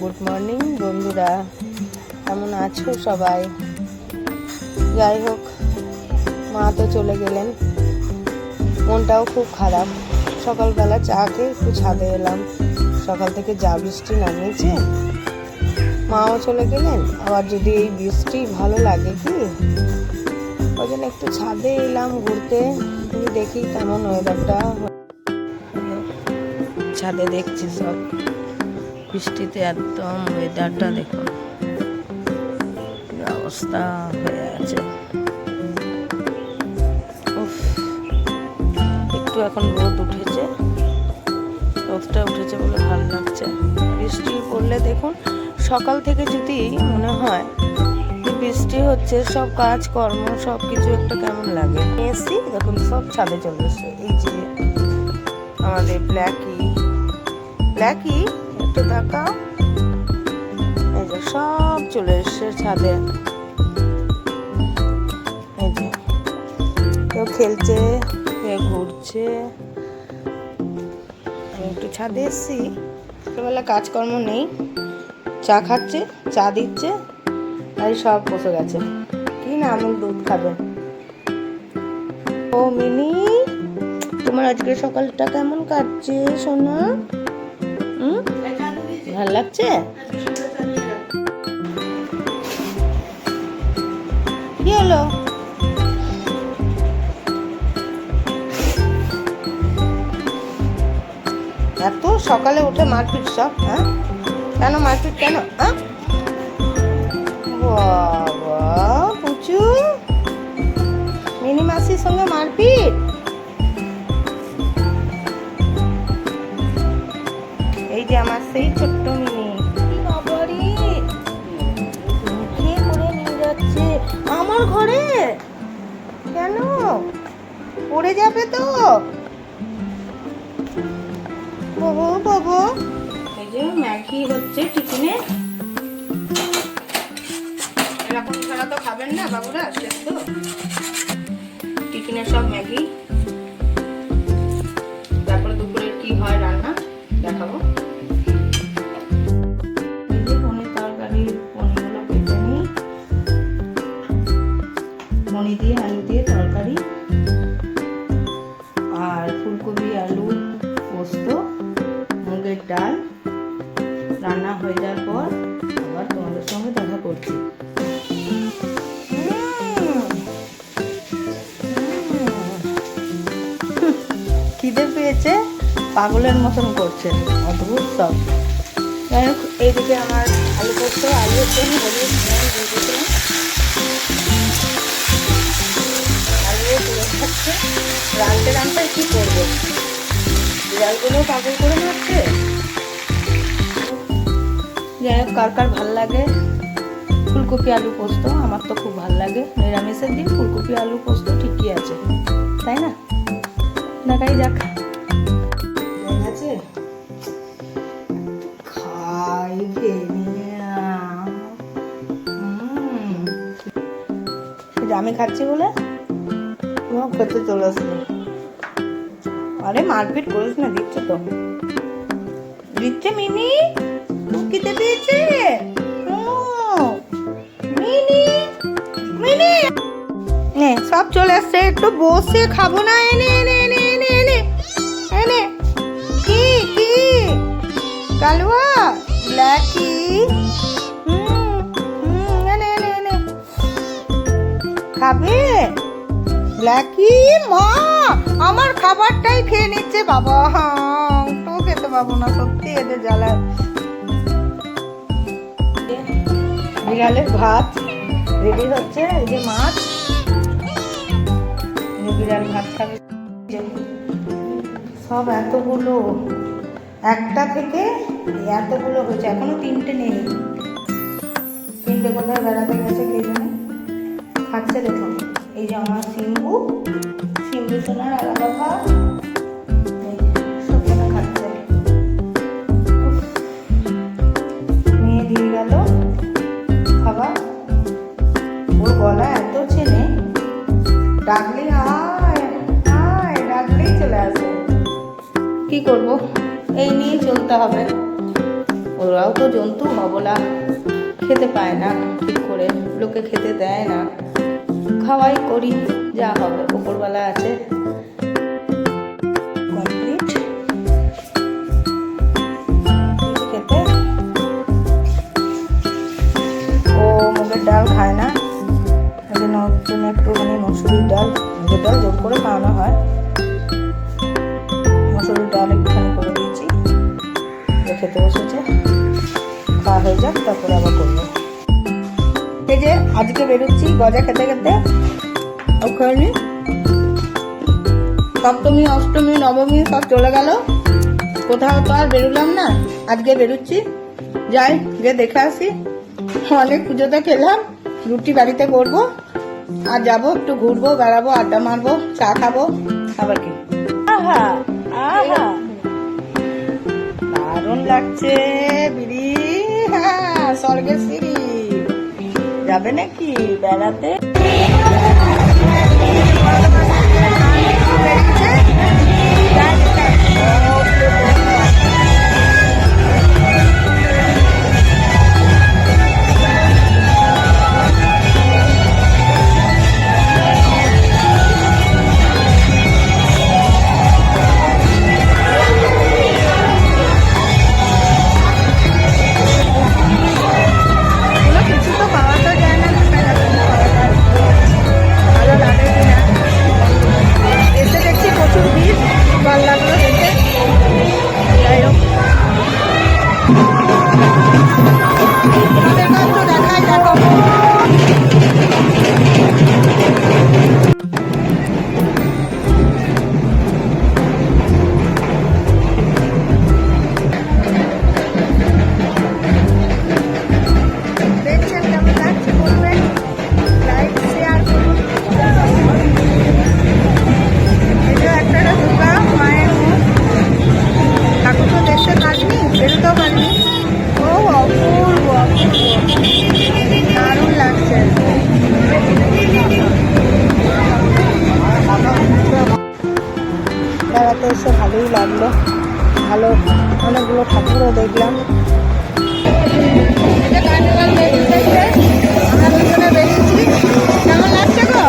Good morning বন্ধুরা, কেমন আছো সবাই? যাই হোক, মা তো চলে গেলেন, মনটাও খুব খারাপ। সকালবেলা চা খেয়ে একটু ছাদে এলাম। সকাল থেকে যা বৃষ্টি নামিয়েছে, মাও চলে গেলেন। আবার যদি এই বৃষ্টি ভালো লাগে কি, ওই জন্য একটু ছাদে এলাম ঘুরতে, দেখি কেমন ওয়েদারটা। ছাদে দেখছি সব বৃষ্টিতে একদম ওয়েদারটা দেখুন অবস্থা হয়ে আছে। একটু এখন রোদ উঠেছে, রোদটা উঠেছে বলে ভালো লাগছে। বৃষ্টি পড়লে দেখুন, সকাল থেকে যদি মনে হয় যে বৃষ্টি হচ্ছে, সব কাজকর্ম সব কিছু একটা কেমন লাগে। এসি দেখুন সব ছাদে চলে এসছে। এই যে আমাদের ব্ল্যাকি একটু তাকাও, এই যে সব চলে এসছে ছাদে। এই যে কেউ খেলছে, কেউ ঘুরছে। আমি একটু ছাদে এসছি, সকালবেলা কাজকর্ম নেই, চা খাচ্ছে, চা দিচ্ছে, আর সব বসে গেছে। কি না আমুল দুধ খাবে। ও মিনি, তোমার আজকে সকালটা কেমন কাটছে সোনা? ভালো লাগছে? কি হলো? এত সকালে উঠে মারপিট সব? হ্যাঁ, কেন মারপিট কেন? বাবা পুচু, মিনি মাসির সঙ্গে মারপিট? এই যে আমার সেই ছোট্ট মিনি, কে করে নিয়ে যাচ্ছে আমার ঘরে? কেন? পড়ে যাবে তো বাবু বাবু। এই যে ম্যাগি হচ্ছে টিফিনে। এরকম ছাড়া তো খাবেন না বাবুরা, সেদ্ধ টিফিনে সব ম্যাগি। তারপরে দুপুরের কি হয় রান্না দেখাবো। এই যে পনির তরকারি, পনিরগুলো কেটে নিই। পনির দিয়ে আলু দিয়ে তরকারি, আর ফুলকপি আলু পোস্ত, মুগের ডাল রান্না হয়ে যাওয়ার পর আবার তোমাদের সঙ্গে দেখা করছি। খিদে পেয়েছে, পাগলের মতন করছে, অদ্ভুত সব। যাই হোক, এইদিকে আমার আলু পোস্ত, আলু হচ্ছে আমি হলুদ দিয়ে দিয়েছিলাম, আলু তুলে খাচ্ছে। রান্তে কি করবো, বিড়ালগুলো পাগল করে মারছে। যাই হোক, কার কার ভাল লাগে ফুলকপি আলু পোস্ত? আমার তো খুব ভাল লাগে। নিরামিষের দিন ফুলকপি আলু পোস্ত ঠিকই আছে, তাই না? দেখাই যাক। আছে খাই আমি খাচ্ছি বলে তোমার খেতে চলে আসলে। আরে মারপিট করিস না, দিচ্ছে তো দিচ্ছে। মিনি খেতে পেয়েছে। মিনি মিনি নে, সব চলে আসছে। একটু বসে খাবো না? এনে এনে এনে এনে এনে এনে কি কি কালুয়া ব্ল্যাকি, এনে এনে এনে খাবে ব্ল্যাকি। মা আমার খাবারটাই খেয়ে নিচ্ছে বাবা, তো খেতে পাবো না সত্যি, এদের জ্বালা। বিড়ালের ভাত রেডি হচ্ছে। এই যে মাছ, বিড়াল ভাত খাবে। সব এতগুলো, একটা থেকে এতগুলো হয়েছে, এখনো তিনটে নেই। তিনটে কোথায় বেড়াতে গেছে কে জানে, খাচ্ছে দেখুন। এই যে আমার সিম্বু সোনার আলাদা ভাত, সবখানে খাচ্ছে। মেয়ে দিয়ে গেল খাবার। ওর গলা এত চেনে, ডাকলেই আয় আয় ডাকলেই চলে আসে। কি করবো, এই নিয়ে চলতে হবে। ওরাও তো জন্তু, অবলা, খেতে পায় না ঠিক করে, লোকে খেতে দেয় না, খাওয়াই করি, যা হবে উপরবেলা আছে। কমপ্লিট খেতে। ও মুগের ডাল খায় না, ওর জন্য একটুখানি মসুরির ডাল, মুগের ডাল জোর করে খাওয়ানো হয়, মসুরির ডাল একটুখানি করে দিয়েছি, খেতে বসেছে, খাওয়া হয়ে যাক তারপরে আবার করবো। এই যে আজকে বেরোচ্ছি গজা খেতে খেতে, ওখানে সপ্তমী অষ্টমী নবমী সব চলে গেল, কোথাও তো আর বেরোলাম না, আজকে বেরোচ্ছি, যাই গিয়ে দেখে আসি। অনেক পুজোতে খেলাম, রুটি বাড়িতে করবো, আর যাবো একটু ঘুরবো, বেড়াবো, আড্ডা মারবো, চা খাবো, আবার কি। আহা আহা দারুণ লাগছে বিড়ি, হ্যাঁ স্বর্গের সিঁড়ি। যাবে নাকি বেড়াতে? বেড়াতে এসে ভালোই লাগলো, ভালো অনেকগুলো ঠাকুরও দেখলাম। আমরা দুজনে বেরিয়েছি, কেমন লাগছে গো?